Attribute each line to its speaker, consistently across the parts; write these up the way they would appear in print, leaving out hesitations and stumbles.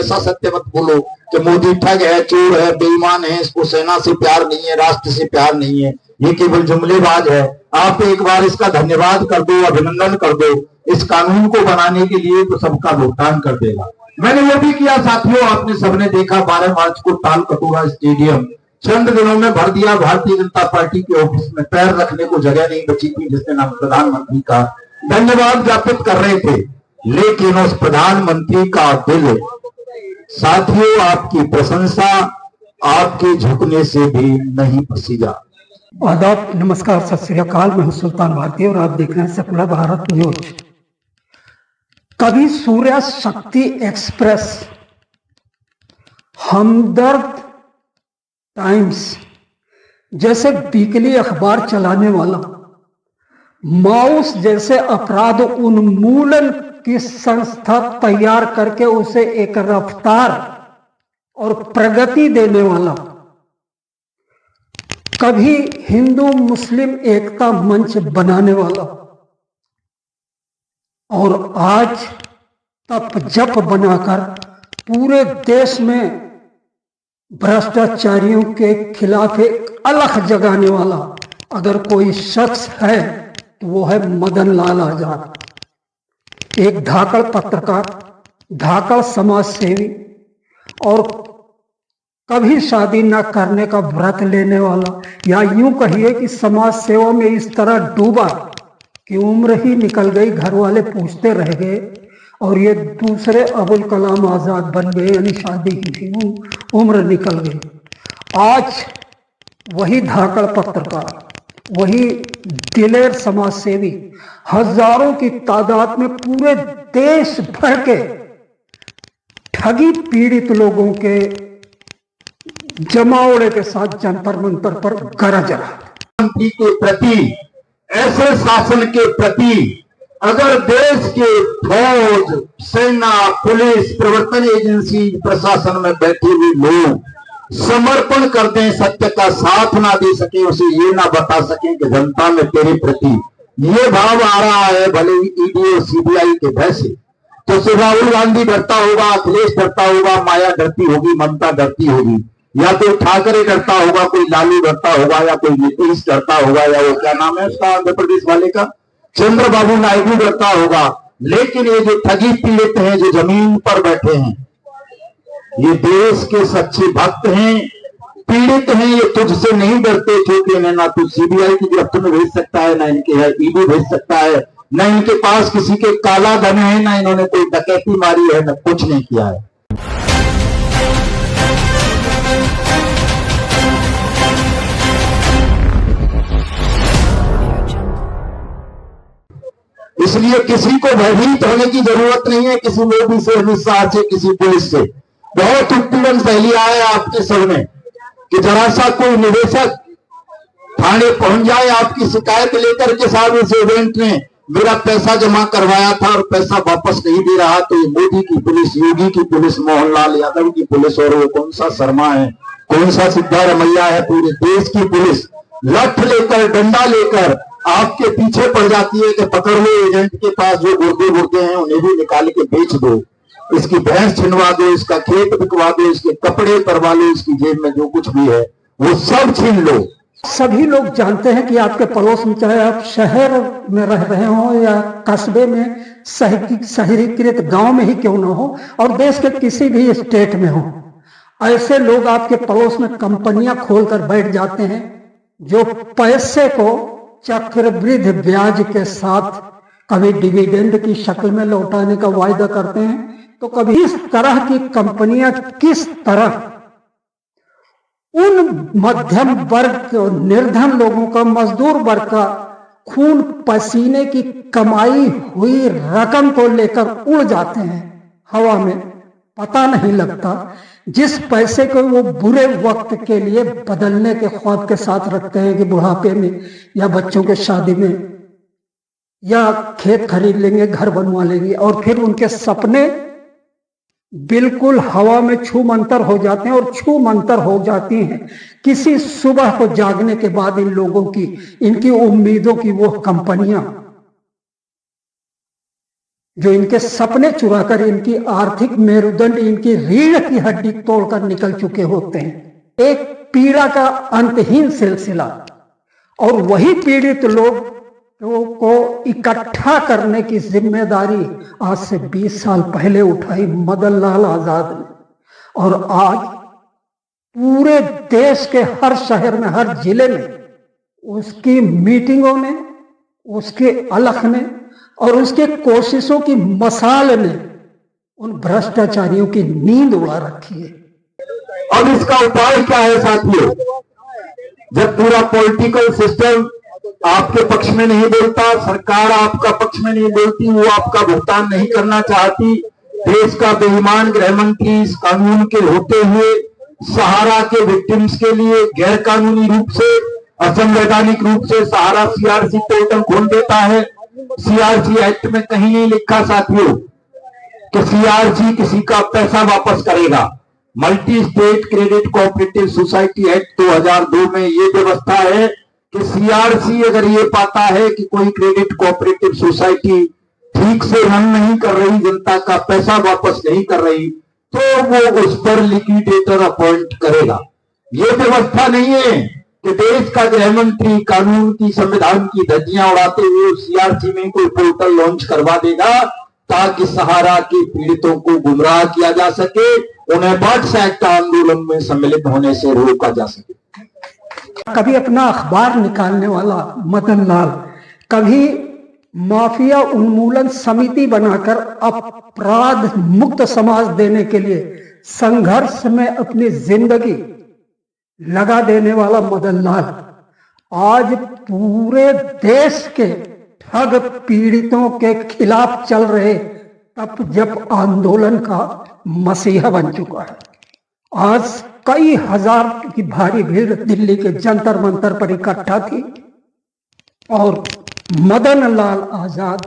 Speaker 1: ऐसा सत्य मत बोलो कि मोदी ठग है, चोर है, बेईमान है, इसको सेना से प्यार नहीं है, राष्ट्र से प्यार नहीं है, ये केवल जुमलेबाज है। आप एक बार इसका धन्यवाद कर दो, अभिनंदन कर दो। इस कानून को बनाने के लिए तो सबका भुगतान कर देगा। मैंने ये भी किया साथियों, आपने सबने देखा 12 मार्च को ताल कटोरा स्टेडियम चंद दिनों में भर दिया। भारतीय जनता पार्टी के ऑफिस में पैर रखने को जगह नहीं बची थी, जिसने नाम प्रधानमंत्री का धन्यवाद ज्ञापित कर रहे थे, लेकिन उस प्रधानमंत्री का दिल साथियों आपकी प्रशंसा, आपके झुकने से भी नहीं पसीजा।
Speaker 2: आदाब, नमस्कार, सत श्री अकाल। मैं हूं सुल्तान भारती और आप देख रहे हैं सेकुलर भारत न्यूज। कभी सूर्य शक्ति एक्सप्रेस, हमदर्द टाइम्स जैसे वीकली अखबार चलाने वाला, माउस जैसे अपराध उन्मूलन की संस्था तैयार करके उसे एक रफ्तार और प्रगति देने वाला, कभी हिंदू मुस्लिम एकता मंच बनाने वाला, और आज तप जप बनाकर पूरे देश में भ्रष्टाचारियों के खिलाफ एक अलख जगाने वाला अगर कोई शख्स है तो वो है मदन लाल आजाद। एक धाकड़ पत्रकार, धाकड़ समाज सेवी और कभी शादी न करने का व्रत लेने वाला, या यूं कहिए कि समाज सेवा में इस तरह डूबा कि उम्र ही निकल गई, घर वाले पूछते रह गए और ये दूसरे अबुल कलाम आजाद बन गए, यानी शादी की थी, उम्र निकल गई। आज वही धाकड़ पत्रकार, वही दिलेर समाज सेवी हजारों की तादाद में पूरे देश भर के ठगी पीड़ित लोगों के जमावड़े के साथ जंतर मंतर पर गरज रहा।
Speaker 1: के प्रति, ऐसे शासन के प्रति अगर देश के फौज, सेना, पुलिस, प्रवर्तन एजेंसी, प्रशासन में बैठे हुए लोग समर्पण कर दें, सत्य का साथ ना दे सके, उसे ये ना बता सके कि जनता में तेरे प्रति ये भाव आ रहा है, भले ही ईडी और सीबीआई के भय से, तो सिर्फ राहुल गांधी डरता होगा, अखिलेश डरता होगा, माया डरती होगी, ममता डरती होगी, या कोई ठाकरे डरता होगा, कोई लालू डरता होगा, या कोई नीतीश डरता होगा, या वो क्या नाम है उसका आंध्र प्रदेश वाले का, चंद्रबाबू नायडू डरता होगा। लेकिन ये जो ठगी पीड़ित हैं, जो जमीन पर बैठे हैं, ये देश के सच्चे भक्त हैं, पीड़ित हैं, ये तुझसे नहीं डरते, क्योंकि ना तू सीबीआई की गिरफ्त में भेज सकता है, ना इनके ईडी भेज सकता है, ना इनके पास किसी के काला धन है, ना इन्होंने कोई डकैती मारी है, ना कुछ नहीं किया है। इसलिए किसी को भयभीत होने की जरूरत नहीं है, किसी मोदी से, अमित शाह से, किसी पुलिस से। बहुत उत्पीड़न फैलिया है आपके सब में कि जरा सा कोई निवेशक थाने पहुंच जाए आपकी शिकायत लेकर के, साहब इस इवेंट में मेरा पैसा जमा करवाया था और पैसा वापस नहीं दे रहा, तो ये मोदी की पुलिस, योगी की पुलिस, मोहनलाल यादव की पुलिस, और वो कौन सा शर्मा है, कौन सा सिद्धारमैया है, पूरे देश की पुलिस लठ लेकर, डंडा लेकर आपके पीछे पड़ जाती है कि पकड़ लो, एजेंट के पास जो गुर्दे हैं उन्हें भी निकाल के बेच दो, इसकी भैंस छिनवा दो, इसका खेत बिकवा दो, इसके कपड़े करवा लो, इसकी जेब में जो कुछ भी है वो सब छीन लो।
Speaker 2: सभी लोग जानते हैं कि आपके पड़ोस में, चाहे आप शहर में रह रहे हो या कस्बे में, शहरीकृत गांव में ही क्यों ना हो, और देश के किसी भी स्टेट में हो, ऐसे लोग आपके पड़ोस में कंपनियां खोलकर बैठ जाते हैं जो पैसे को चक्रवृद्धि ब्याज के साथ कभी डिविडेंड की शक्ल में लौटाने का वायदा करते हैं, तो कभी इस तरह की कंपनियां किस तरह उन मध्यम वर्ग और निर्धन लोगों का, मजदूर वर्ग का खून पसीने की कमाई हुई रकम को लेकर उड़ जाते हैं हवा में, पता नहीं लगता। जिस पैसे को वो बुरे वक्त के लिए बदलने के ख्वाब के साथ रखते हैं कि बुढ़ापे में या बच्चों के शादी में या खेत खरीद लेंगे, घर बनवा लेंगे, और फिर उनके सपने बिल्कुल हवा में छू मंतर हो जाते हैं, और छू मंतर हो जाती हैं किसी सुबह को जागने के बाद इन लोगों की, इनकी उम्मीदों की वो कंपनियां जो इनके सपने चुराकर इनकी आर्थिक मेरुदंड, इनकी रीढ़ की हड्डी तोड़कर निकल चुके होते हैं। एक पीड़ा का अंतहीन सिलसिला, और वही पीड़ित लोग को इकट्ठा करने की जिम्मेदारी आज से 20 साल पहले उठाई मदन लाल आजाद ने, और आज पूरे देश के हर शहर में, हर जिले में उसकी मीटिंगों ने, उसके अलख ने और उसके कोशिशों की मसाल ने उन भ्रष्टाचारियों की नींद उड़ा रखी है।
Speaker 1: अब इसका उपाय क्या है साथियों? जब पूरा पॉलिटिकल सिस्टम आपके पक्ष में नहीं बोलता, सरकार आपका पक्ष में नहीं बोलती, वो आपका भुगतान नहीं करना चाहती, देश का बेईमान गृह मंत्री इस कानून के होते हुए सहारा के विक्टिम्स के लिए गैर कानूनी रूप से, असंवैधानिक रूप से सहारा सीआरसी पोर्टल खोल देता है। सीआरसी एक्ट में कहीं नहीं लिखा साथियों कि सीआरसी किसी का पैसा वापस करेगा। Multi state credit cooperative society act 2002 में ये व्यवस्था है कि सीआरसी अगर ये पाता है कि कोई क्रेडिट कोऑपरेटिव सोसाइटी ठीक से रन नहीं कर रही, जनता का पैसा वापस नहीं कर रही, तो वो उस पर लिक्विडेटर अपॉइंट करेगा। ये व्यवस्था नहीं है कि देश का गृह मंत्री कानून की, संविधान की धज्जियां उड़ाते हुए सीआरसी में कोई पोर्टल लॉन्च करवा देगा ताकि सहारा के पीड़ितों को गुमराह किया जा सके, उन्हें बर्ड्स एक्ट आंदोलन में सम्मिलित होने से रोका जा सके।
Speaker 2: कभी अपना अखबार निकालने वाला मदन लाल, कभी माफिया उन्मूलन समिति बनाकर अपराध मुक्त समाज देने के लिए संघर्ष में अपनी जिंदगी लगा देने वाला मदन लाल, आज पूरे देश के ठग पीड़ितों के खिलाफ चल रहे तब जब आंदोलन का मसीहा बन चुका है। आज कई हजार की भारी भीड़ दिल्ली के जंतर मंतर पर इकट्ठा थी और मदन लाल आजाद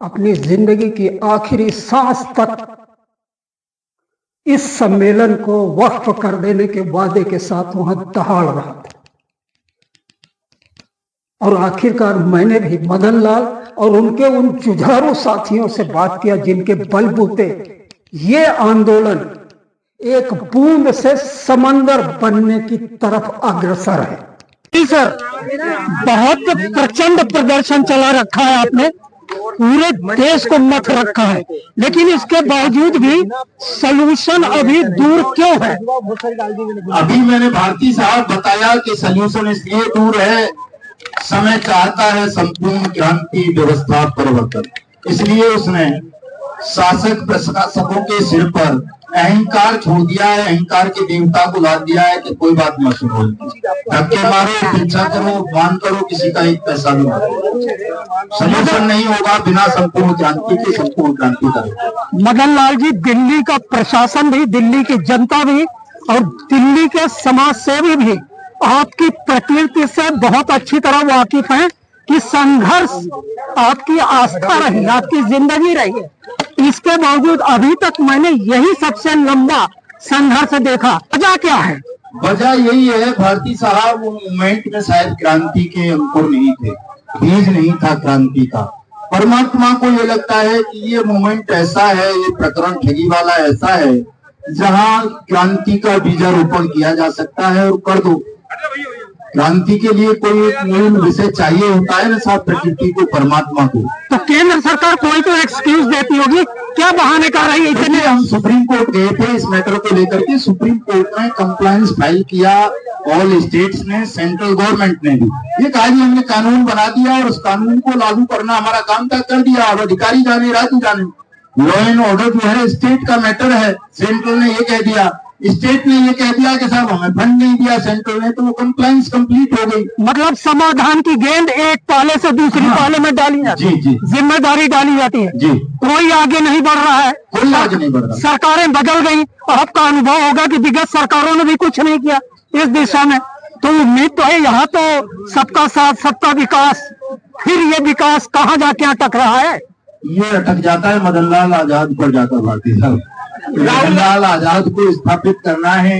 Speaker 2: अपनी जिंदगी की आखिरी सांस तक इस सम्मेलन को वक्फ कर देने के वादे के साथ वहां दहाड़ रहा था। और आखिरकार मैंने भी मदन लाल और उनके उन जुझारू साथियों से बात किया जिनके बलबूते ये आंदोलन एक बूंद से समंदर बनने की तरफ अग्रसर है। जी सर, बहुत प्रचंड प्रदर्शन चला रखा है आपने, पूरे देश को मत रखा है, लेकिन इसके बावजूद भी सलूशन अभी दूर क्यों है?
Speaker 1: अभी मैंने भारती साहब बताया कि सलूशन इसलिए दूर है, समय चाहता है संपूर्ण क्रांति व्यवस्था परिवर्तन, इसलिए उसने शासक प्रशासकों के सिर पर अहंकार छोड़ दिया है, अहंकार के देवता को ला दिया है कि कोई बात मत सुनो, धक्के मारो, हिंसा करो, मान करो, किसी का एक पैसा भी मत। सलूशन नहीं होगा बिना संपूर्ण क्रांति के। संपूर्ण क्रांति करो।
Speaker 2: मदन लाल जी, दिल्ली का प्रशासन भी, दिल्ली की जनता भी और दिल्ली के समाज सेवी भी आपकी प्रकृति से बहुत अच्छी तरह वाकिफ है कि संघर्ष आपकी आस्था रही, आपकी जिंदगी रही है। इसके बावजूद अभी तक मैंने यही सबसे लंबा संघर्ष देखा। वजह क्या है?
Speaker 1: वजह यही है भारती साहब, वो मूवमेंट में शायद क्रांति के अंकुर नहीं थे, बीज नहीं था क्रांति का। परमात्मा को ये लगता है कि ये मूवमेंट ऐसा है, ये प्रकरण ठगी वाला ऐसा है जहां क्रांति का बीजारोपण किया जा सकता है, और कर दो। क्रांति के लिए कोई मूल विषय चाहिए होता है ना साहब, प्रकृति को, परमात्मा को।
Speaker 2: तो केंद्र सरकार कोई तो एक्सक्यूज देती होगी, क्या बहाने कर रही है?
Speaker 1: इसलिए हम सुप्रीम कोर्ट गए थे इस मैटर को लेकर के। सुप्रीम कोर्ट ने कंप्लायंस फाइल किया, ऑल स्टेट्स ने, सेंट्रल गवर्नमेंट ने भी ये कहा कि हमने कानून बना दिया और उस कानून को लागू करना हमारा काम तय कर दिया। अब अधिकारी जाने, राज्य जाने, लॉ एंड ऑर्डर जो है स्टेट का मैटर है। सेंट्रल ने ये कह दिया, स्टेट ने ये कह दिया कि साहब हमें फंड नहीं दिया सेंट्रल ने, तो वो कंप्लायंस कंप्लीट हो गई।
Speaker 2: मतलब समाधान की गेंद एक पाले से दूसरी पाले में डाली जाती है,
Speaker 1: जी,
Speaker 2: जिम्मेदारी डाली जाती है
Speaker 1: जी।
Speaker 2: कोई आगे नहीं बढ़ रहा है,
Speaker 1: कोई आगे नहीं बढ़ रहा।
Speaker 2: सरकारें बदल गई और आपका अनुभव होगा कि विगत सरकारों ने भी कुछ नहीं किया इस दिशा में। तो उम्मीद तो है यहाँ तो सबका साथ सबका विकास, फिर ये विकास कहाँ जाके अटक रहा है?
Speaker 1: ये अटक जाता है मदन लाल आजाद पर जाकर भारती साहब। मदन लाल आजाद को स्थापित करना है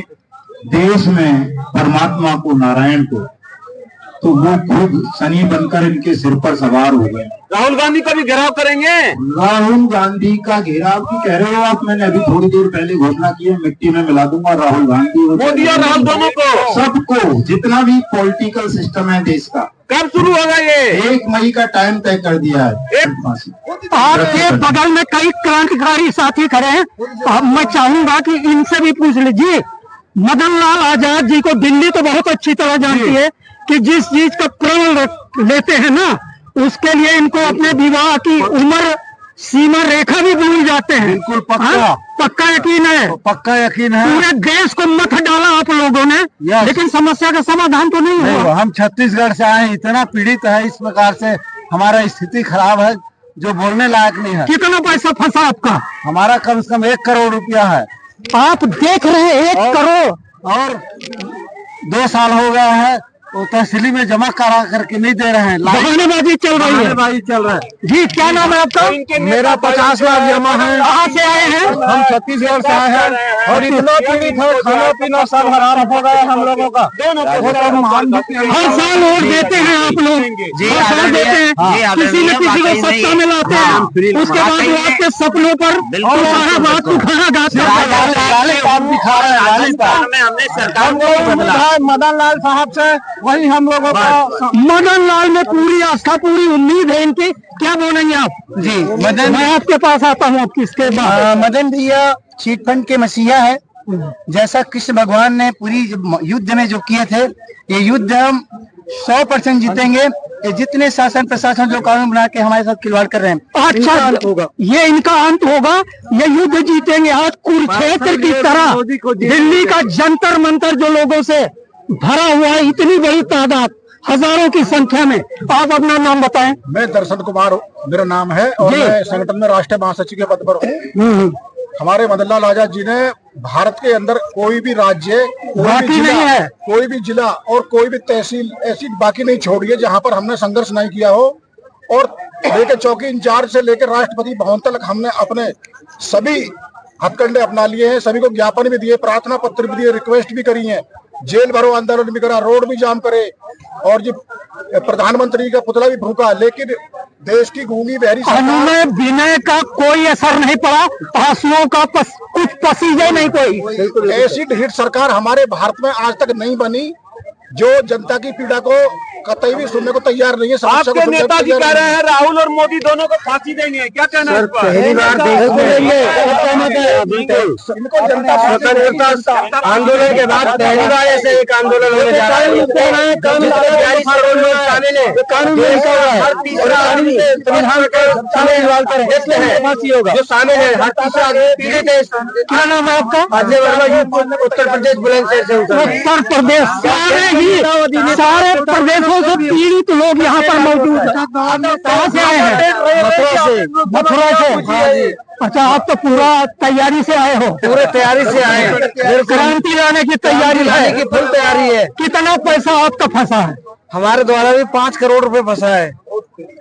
Speaker 1: देश में परमात्मा को, नारायण को, तो वो खुद शनि बनकर इनके सिर पर सवार हो गए।
Speaker 3: राहुल गांधी का भी घेराव करेंगे।
Speaker 1: राहुल गांधी का घेराव की कह रहे हो आप? मैंने अभी थोड़ी देर पहले घोषणा की है, मिट्टी में मिला दूंगा राहुल गांधी
Speaker 3: मोदी और राहुल दोनों को,
Speaker 1: सबको, जितना भी पॉलिटिकल सिस्टम है देश का।
Speaker 3: कब शुरू होगा ये?
Speaker 1: 1 मई का टाइम तय कर दिया है।
Speaker 2: आपके बगल में कई क्रांतिकारी साथी खड़े हैं, अब मैं चाहूंगा कि इनसे भी पूछ लीजिए। मदन लाल आजाद जी को दिल्ली तो बहुत अच्छी तरह जानती है कि जिस चीज का प्रण लेते हैं ना, उसके लिए इनको अपने विवाह की उम्र सीमा रेखा भी भूल जाते हैं।
Speaker 1: बिल्कुल पक्का।
Speaker 2: हाँ? पक्का यकीन है,
Speaker 1: पक्का यकीन है।
Speaker 2: पूरे देश को मत डाला आप लोगों ने, लेकिन समस्या का समाधान तो नहीं हुआ।
Speaker 1: हम छत्तीसगढ़ से आए, इतना पीड़ित है इस प्रकार से, हमारा स्थिति खराब है जो बोलने लायक नहीं है।
Speaker 2: कितना पैसा फंसा आपका?
Speaker 1: हमारा कम से कम 1 करोड़ रुपया है।
Speaker 2: आप देख रहे हैं 1 करोड़,
Speaker 1: और 2 साल हो गया है वो तहसीली में जमा करा करके नहीं दे रहे हैं।
Speaker 2: बहानेबाजी चल रही है।
Speaker 1: बहानेबाजी चल रहा है।
Speaker 2: जी, क्या नाम है आपका?
Speaker 1: मेरा 50 लाख जमा है।
Speaker 2: कहाँ से आए हैं?
Speaker 1: हम छत्तीसगढ़ से आए हैं और इतना पीड़ित है, खाना पीना सब हराम हो गया हम लोगों का।
Speaker 2: हर साल वोट देते हैं आप लोग, हर साल देते हैं, किसी न किसी को सत्ता में लाते हैं, उसके बाद वो आपके सपनों पर सारा बात उठाना गाते
Speaker 1: हैं। मदन लाल साहब से वही हम लोगों का,
Speaker 2: मदन लाल में पूरी आस्था, पूरी उम्मीद है इनकी। क्या बोलेंगे आप?
Speaker 1: जी मदन,
Speaker 2: मैं आपके पास आता हूँ आपकी इसके बाद।
Speaker 1: मदन भैया चीट फंड के मसीहा है। जैसा कृष्ण भगवान ने पूरी युद्ध में जो किए थे, ये युद्ध हम 100% जीतेंगे। ये जितने शासन प्रशासन जो कानून बना के हमारे साथ खिलवाड़ कर रहे हैं,
Speaker 2: अच्छा होगा, ये इनका अंत होगा, ये युद्ध जीतेंगे। आज कुरुक्षेत्र की तरह दिल्ली का जंतर मंतर जो लोगों से भरा हुआ है, इतनी बड़ी तादाद, हजारों की संख्या में। आप अपना नाम बताएं।
Speaker 4: मैं दर्शन कुमार मेरा नाम है और मैं संगठन में राष्ट्रीय महासचिव के पद पर हूँ। हमारे मदन लाल आजाद जी ने भारत के अंदर कोई भी राज्य, कोई भी जिला और कोई भी तहसील ऐसी बाकी नहीं छोड़ी है जहाँ पर हमने संघर्ष नहीं किया हो। और लेके चौकी इंचार्ज से लेकर राष्ट्रपति भवन तक हमने अपने सभी हथकंडे अपना लिए हैं। सभी को ज्ञापन भी दिए, प्रार्थना पत्र भी दिए, रिक्वेस्ट भी करी है, जेल भरो आंदोलन भी करा, रोड भी जाम करे और जी प्रधानमंत्री का पुतला भी फूका। लेकिन देश की गूंगी बहरी
Speaker 2: अनुनय विनय का कोई असर नहीं पड़ा, आंसुओं का कुछ पसीजे नहीं कोई।
Speaker 4: एसिड हिट सरकार हमारे भारत में आज तक नहीं बनी जो जनता की पीड़ा को कतई भी सुनने को तैयार नहीं है।
Speaker 3: आपके नेता जी कह रहे हैं राहुल और मोदी दोनों को फांसी देंगे, क्या कहना है?
Speaker 1: पहली बार
Speaker 4: इनको जनता
Speaker 3: स्वतंत्रता आंदोलन के बाद पहली बार ऐसे एक आंदोलन होने जा रहा है। जो शामिल है, हर तीसरा पीड़ित है।
Speaker 2: क्या नाम है आपका?
Speaker 3: अजय वर्मा, उत्तर प्रदेश बुलंदशहर से।
Speaker 2: उत्तर प्रदेश, सारे प्रदेशों से पीड़ित लोग यहाँ पर मौजूद है। कहाँ से आए हैं? मथुरा से। अच्छा, आप तो पूरा तैयारी से आए हो?
Speaker 3: पूरे तैयारी से आए हैं,
Speaker 2: क्रांति लाने की तैयारी है,
Speaker 3: की फुल तैयारी है।
Speaker 2: कितना पैसा आपका फंसा है?
Speaker 3: हमारे द्वारा भी 5 करोड़ रुपए फंसा है।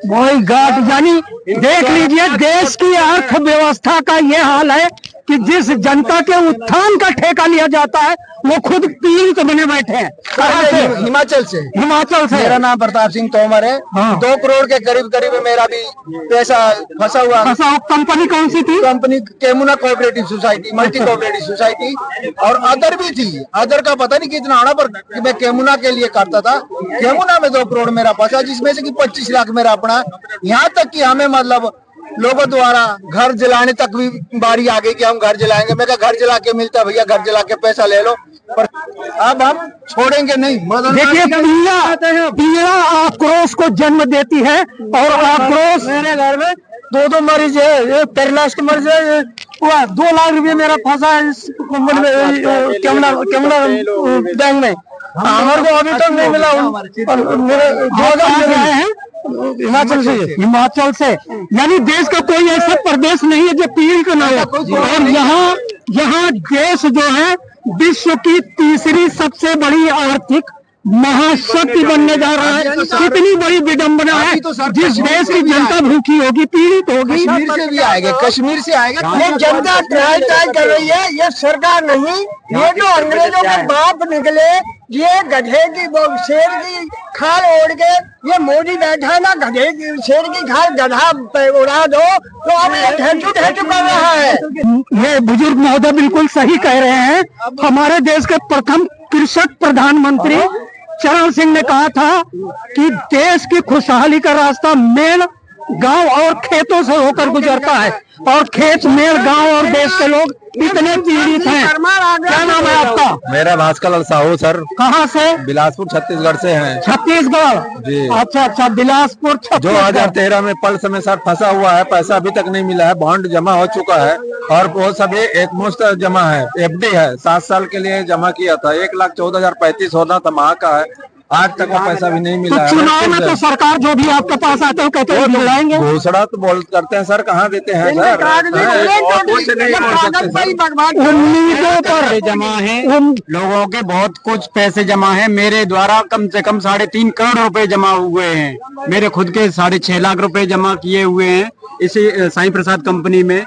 Speaker 2: वही गाट, यानी देख लीजिए देश की अर्थव्यवस्था का ये हाल है कि जिस जनता के उत्थान का ठेका लिया जाता है वो खुद पीड़ित बने बैठे हैं। कहाँ से?
Speaker 3: हिमाचल से।
Speaker 2: हिमाचल से।
Speaker 3: मेरा नाम प्रताप सिंह तोमर है।
Speaker 2: हाँ।
Speaker 3: 2 करोड़ के करीब करीब मेरा भी पैसा फंसा हुआ।
Speaker 2: कंपनी कौन सी थी?
Speaker 3: Company Kemuna cooperative society, multi cooperative society, और अदर भी थी। अदर का पता नहीं कितना आना, पर मैं केमुना के लिए करता था। केमुना में 2 करोड़ मेरा फंसा, जिसमें से कि 25 लाख मेरा अपना। यहाँ तक कि हमें मतलब लोगों द्वारा घर जलाने तक भी बारी आ गई कि हम घर जलाएंगे। मैं कहा घर जला के मिलता भैया, घर जला के पैसा ले लो, पर अब हम छोड़ेंगे नहीं।
Speaker 2: देखिए, पीड़ा आक्रोश को जन्म देती है और आक्रोश।
Speaker 3: मेरे घर में 2 मरीज है, एक पैरालाइज के मरीज है। 2 लाख रुपये मेरा फंसा है इस कंपनी में, केमुना बैंक में। हमारे को अभी तक नहीं मिला। मेरे 2000 आए हैं हिमाचल से।
Speaker 2: हिमाचल से, यानी देश का कोई ऐसा प्रदेश नहीं है जो पीड़ित न हो। और यहाँ देश जो है विश्व की तीसरी सबसे बड़ी आर्थिक महाशक्ति बनने जा रहा है। कितनी बड़ी विडंबना है। जिस देश की जनता भूखी होगी, पीड़ित होगी।
Speaker 3: कश्मीर से भी आएगा, कश्मीर से आएगा।
Speaker 5: ये जनता ट्राई कर रही है, ये सरकार नहीं। ये जो अंग्रेजों के बाप निकले, ये गधे की वो शेर की खाल ओढ़ के ये मोदी बैठा है ना, गधे की शेर की खाल गधा पे उड़ा दो तो अब ये ढेंचू ढेंचू कर रहा है।
Speaker 2: ये बुजुर्ग महोदय बिल्कुल सही कह रहे हैं। हमारे देश के प्रथम कृषक प्रधानमंत्री चरण सिंह ने कहा था कि देश की खुशहाली का रास्ता मेन गांव और खेतों से होकर गुजरता है, और खेत मेल गांव और देश के लोग इतने पीड़ित हैं। क्या नाम है आपका?
Speaker 6: मेरा भास्कर लाल साहू सर।
Speaker 2: कहाँ से?
Speaker 6: बिलासपुर छत्तीसगढ़ से हैं।
Speaker 2: छत्तीसगढ़
Speaker 6: जी।
Speaker 2: अच्छा अच्छा, बिलासपुर
Speaker 6: जो 2013 में पल्स में सर फंसा हुआ है, पैसा अभी तक नहीं मिला है, बॉन्ड जमा हो चुका है और वो सब एक मुश्त जमा है, एफडी है, 7 साल के लिए जमा किया था, 1,14,035 होना था माह का है, आज तक वो पैसा भी नहीं मिला है।
Speaker 2: चुनाव में तो सरकार जो भी आपके पास आते हैं कहते हैं दिलाएंगे,
Speaker 6: घोषणा तो बोल करते हैं सर, कहाँ देते हैं सर? कुछ नहीं बोल सकते सर।
Speaker 2: उम्मीदों पर
Speaker 7: जमा है, लोगों के बहुत कुछ पैसे जमा है। मेरे द्वारा कम से कम 3.5 करोड़ रुपए जमा हुए हैं। मेरे खुद के 6.5 लाख रुपए जमा किए हुए हैं इसी साईं प्रसाद कंपनी में,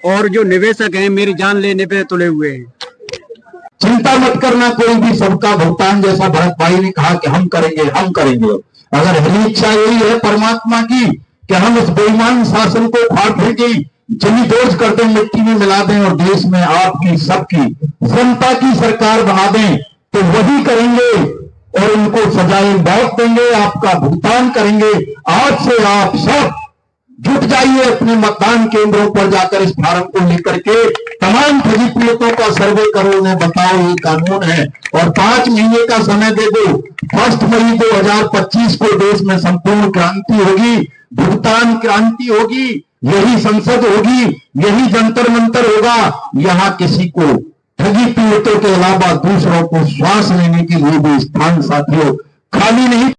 Speaker 7: और जो निवेशक हैं मेरी जान लेने पे तुले हुए हैं।
Speaker 1: चिंता मत करना, कोई भी सबका भुगतान, जैसा भरत भाई ने कहा कि हम करेंगे हम करेंगे। अगर हरी इच्छा यही है परमात्मा की कि हम इस बेईमान शासन को फाड़ फेंके, जमी दोज कर दें, मिट्टी में मिला दें और देश में आपकी सबकी जनता की सरकार बना दें, तो वही करेंगे और उनको सजाएं बहुत देंगे, आपका भुगतान करेंगे। आज से आप सब जुट जाइए अपने मतदान केंद्रों पर जाकर इस फार्म को लेकर के, तमाम ठगी पीड़ितों का सर्वे करो, उन्हें बताओ ये कानून है, और 5 महीने का समय दे दो। 1 मई 2025 को देश में संपूर्ण क्रांति होगी, भुगतान क्रांति होगी, यही संसद होगी, यही जंतर मंतर होगा। यहाँ किसी को ठगी पीड़ितों के अलावा दूसरों को श्वास लेने के लिए भी स्थान साथियों खाली नहीं